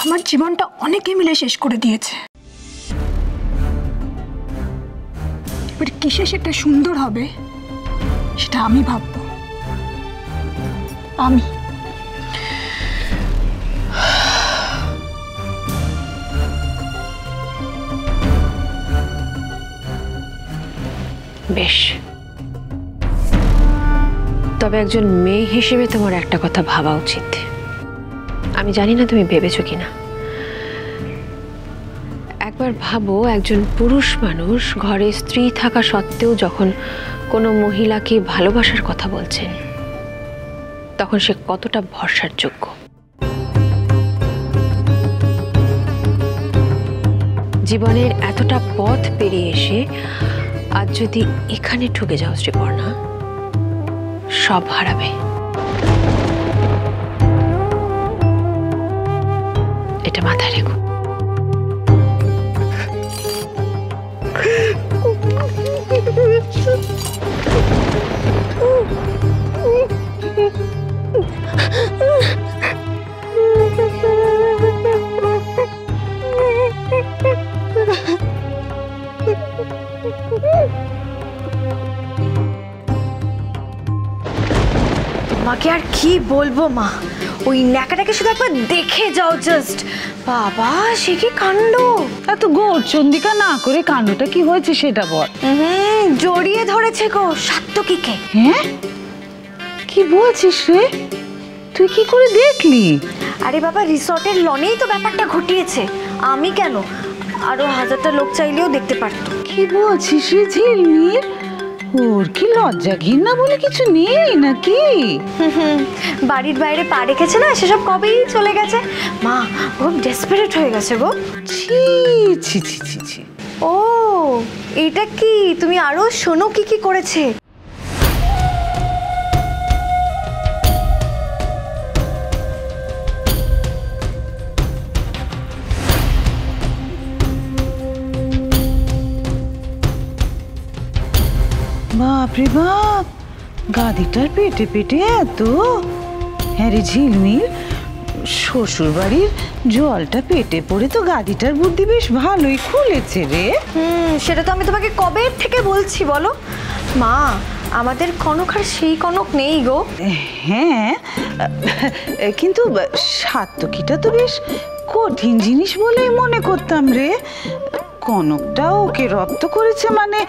আমার জীবনটা অনেকে মিলে শেষ করে দিয়েছে। এবার কিসে সেটা সুন্দর হবে সেটা আমি ভাববো। আমি বেশ, তবে একজন মেয়ে হিসেবে তোমার একটা কথা ভাবা উচিত। আমি জানি না তুমি ভেবেছো কিনা। একবার ভাবো, একজন পুরুষ মানুষ ঘরে স্ত্রী থাকা সত্ত্বেও যখন কোনো মহিলাকে ভালোবাসার কথা বলছেন, তখন সে কতটা ভরসার যোগ্য। জীবনের এতটা পথ পেরিয়ে এসে আজ যদি এখানে ঠকে যাও শ্রীপর্ণা, সব হারাবে। এটা মাথায় রেখো। তোমাকে আর কি বলবো মা, ওই ন্যাকাটাকে শুধু একবার দেখে যাও জাস্ট। বাবা সে কি কাণ্ড! এত গোড় চন্ডিকা না করে কাণ্ডটা কি হয়েছে সেটা বল। জড়িয়ে ধরেছে গো সাত্তকীকে। হ্যাঁ, কি বলছিস রে? তুই কি করে দেখলি? আরে বাবা, রিসর্টের লনেই তো ব্যাপারটা ঘটিয়েছে। আমি কেন, আরো হাজারটা লোক চাইলেও দেখতে পারতো। কি বলছিস রে ঝিলমিল? ওর কি লজ্জা ঘৃণা বলে কিছু নেই নাকি? বাড়ির বাইরে পা রেখেছে না, সেসব কবেই চলে গেছে। মা খুব ডেসপারেট হয়ে গেছে গো। ছি ছি ছি ছি ছি। ও এটা কি, তুমি আরো শোনো কি কি করেছে। বাপরে বাপ, গাদিটার পেটে পেটে এত! হ্যাঁ রে ঝিলমিল, শ্বশুর বাড়ির জলটা পেটে পড়ে তো গাদিটার বুদ্ধি বেশ ভালোই খুলেছে রে। সেটা তো আমি তোমাকে কবে থেকে বলছি বলো। মা আমাদের কনক আর সেই কনক নেই গো। হ্যাঁ, কিন্তু সাত্তকীটা তো বেশ কঠিন জিনিস বলেই মনে করতাম রে। কনকটা ওকে রপ্ত করেছে মানে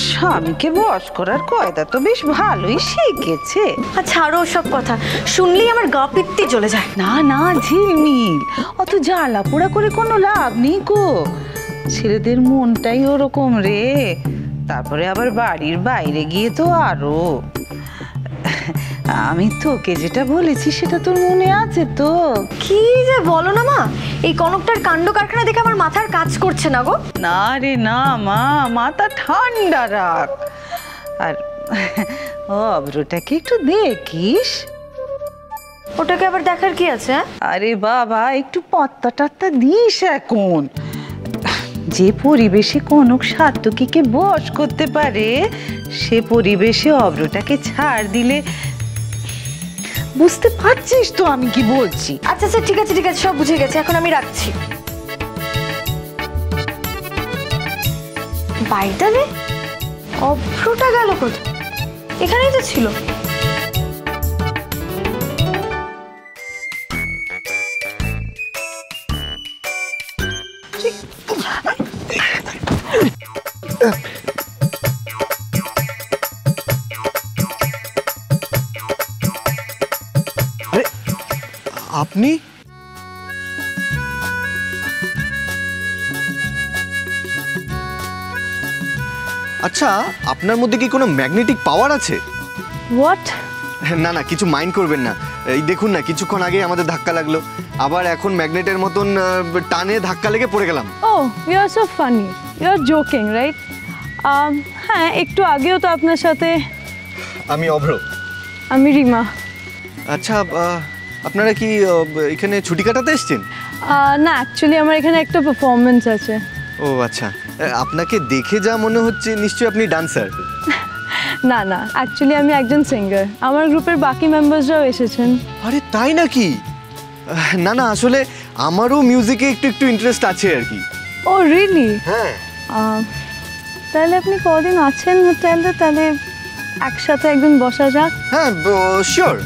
স্বামীকে বশ করার কয়দা তো বেশ ভালোই শিখেছে। আচ্ছা আরো সব কথা শুনলেই আমার গা পিত্তি চলে যায়। না না ঝিলমিল, অত জ্বালা পোড়া করে কোনো লাভ নেই গো। ছেলেদের মনটাই ওরকম রে। তারপরে আবার বাড়ির বাইরে গিয়ে তো আরো। আমি তোকে যেটা বলেছি সেটা তোর মনে আছে তো? কি যে বলো না মা, এই কনকটার কাণ্ড কারখানা দেখে আমার মাথার কাজ করছে না গো। না রে না মা, মাথা ঠান্ডা রাখ। আর অব্রটাকে একটু দেখিস। ওটাকে আবার দেখার কি আছে? আরে বাবা, একটু পত্তা টত্তা দিস এখন। যে পরিবেশে কনক সাত্তকীকে বশ করতে পারে, সে পরিবেশে অব্রটাকে ছাড় দিলে বুঝতে পারছিস তো আমি কি বলছি? আচ্ছা আচ্ছা ঠিক আছে ঠিক আছে, সব বুঝে গেছে, এখন আমি রাখছি। বাড়িটা রে, অভ্রটা গেল কোথায়? এখানেই তো ছিল। আপনি? আচ্ছা, আপনার মধ্যে কি কোনো ম্যাগনেটিক পাওয়ার আছে? হোয়াট? না না, কিছু মাইন্ড করবেন না। এই দেখুন না, কিছুক্ষণ আগে আমাদের ধাক্কা লাগলো, আবার এখন ম্যাগনেটের মতন টানে ধাক্কা লেগে পড়ে গেলাম। Oh, you are so funny. You are joking, right? হ্যাঁ, একটু আগেও তো আপনার সাথে। আমি অভ্র। আমি রিমা। আচ্ছা, আপনারা কি এখানে ছুটি কাটাতে এসেছেন? না, অ্যাকচুয়ালি আমার এখানে একটা পারফরমেন্স আছে। ও আচ্ছা, আপনাকে দেখে যা মনে হচ্ছে নিশ্চয়ই আপনি ডান্সার। না না, অ্যাকচুয়ালি আমি একজন সিঙ্গার। আমার গ্রুপের বাকি মেম্বার্সরাও এসেছেন। আরে তাই নাকি? না না, আসলে আমারও মিউজিকে একটু একটু ইন্টারেস্ট আছে আর কি। ও রিয়েলি? হ্যাঁ। তাহলে আপনি কদিন আছেন হোটেলে, তাহলে একসাথে একদিন বসা যাক। হ্যাঁ শিওর।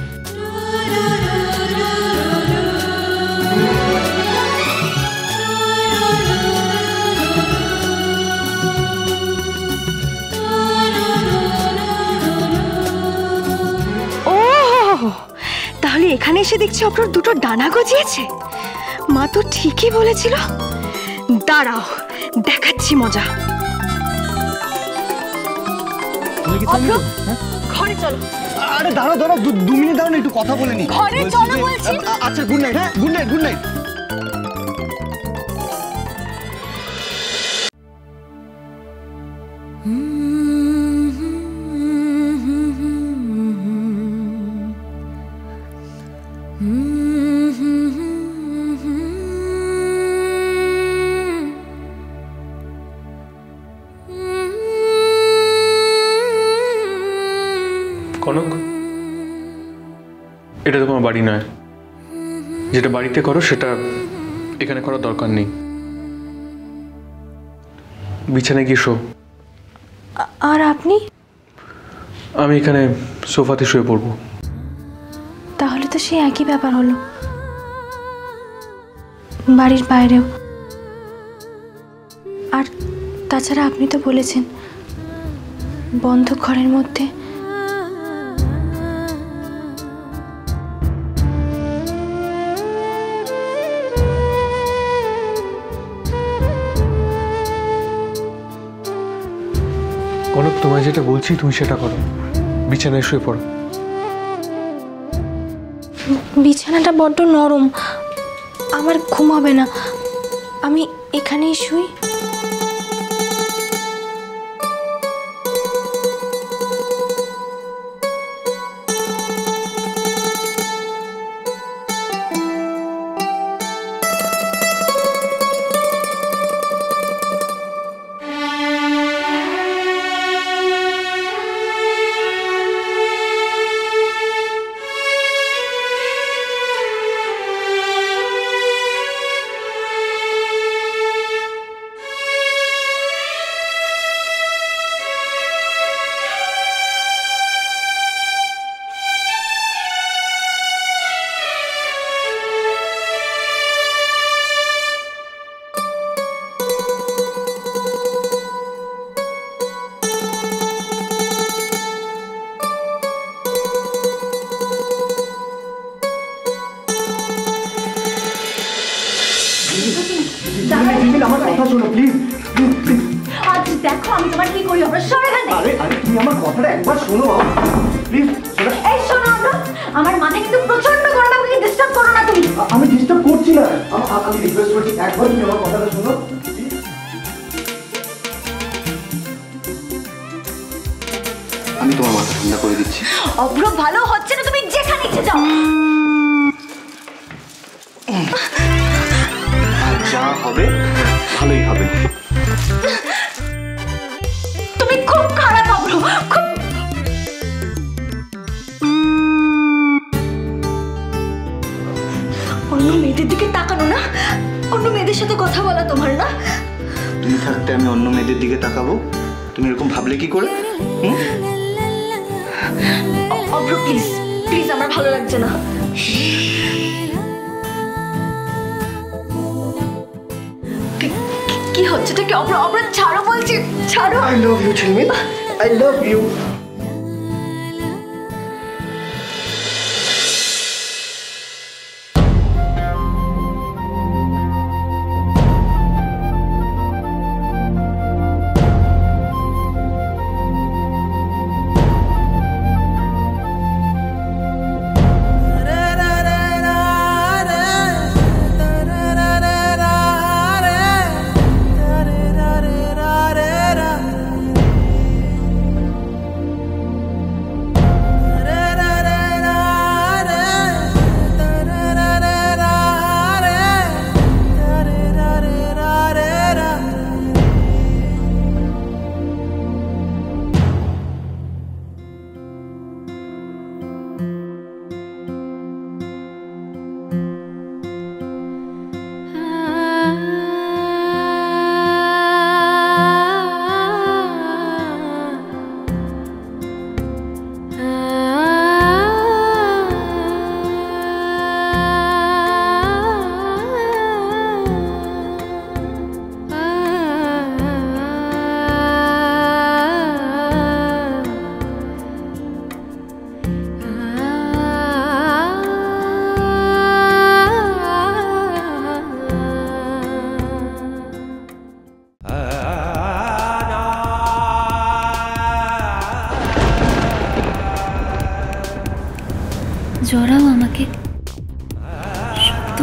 তাহলে এখানে এসে দেখছি অপর দুটো ডানা গজিয়েছে। মা তো ঠিকই বলেছিল। দাঁড়াও, দেখাচ্ছি মজা। ঘরে চলো। আরে দাঁড়াও দাঁড়াও, 2 মিনিট দাঁড়াও না, একটু কথা বলে নি। ঘরে চলো বলছি। আচ্ছা গুড নাইট। হ্যাঁ good night, good night. Kanak, এটা তোমার বাড়ি নয়। যেটা বাড়িতে করো সেটা এখানে করার দরকার নেই। বিছানায় গিয়ে শো। আর আপনি? আমি এখানে সোফাতে শুয়ে পড়বো। তাহলে তো সেই একই ব্যাপার হলো, বাড়ির বাইরেও। আর তাছাড়া আপনি তো বলেছেন বন্ধ ঘরের মধ্যে। কনক, তোমায় যেটা বলছি তুমি সেটা করো। বিছানায় শুয়ে পড়ো। বিছানাটা বড্ড নরম, আমার ঘুম হবে না। আমি এখানেই শুই। আমার কথা শোনো প্লিজ। আজ দেখো আমি তোমার কি করি। আমরা সরে গেলে। আরে আরে তুমি আমার কথাটা একবার শোনো প্লিজ। এই শোনো, আমার মাথায় কিন্তু প্রচন্ড গরম, আমাকে ডিস্টার্ব করো না তুমি। আমি ডিস্টার্ব করছি না, আমি রিকোয়েস্ট করছি একবার তুমি আমার কথাটা শোনো। আমি তোমার মাথা ঠান্ডা করে দিচ্ছি। অভ্র ভালো হচ্ছে না, তুমি যেখানে ইচ্ছে যাও। যা হবে ভালোই হবে। তুমি খুব খারাপ অভ্র, খুব। অন্য মেয়েদের দিকে তাকানো না, অন্য মেয়েদের সাথে কথা বলা তোমার না। তুমি থাকতে আমি অন্য মেয়েদের দিকে তাকাবো? তুমি এরকম ভাবলে কি করে? অভ্র প্লিজ প্লিজ, আমার ভালো লাগছে না। কি হচ্ছে কি অভ্র? অভ্র ছাড়ো বলছি, ছাড়ো। I love you, Chilmi. I love you.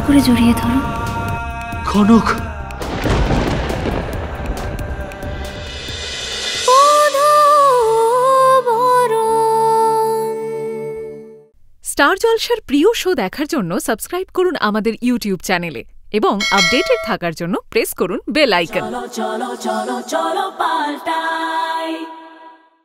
করে জড়িয়ে ধরো। কনক, স্টার জলসার প্রিয় শো দেখার জন্য সাবস্ক্রাইব করুন আমাদের ইউটিউব চ্যানেলে এবং আপডেটেড থাকার জন্য প্রেস করুন বেল আইকন। চলো চলো চলো চলো পাল্টাই।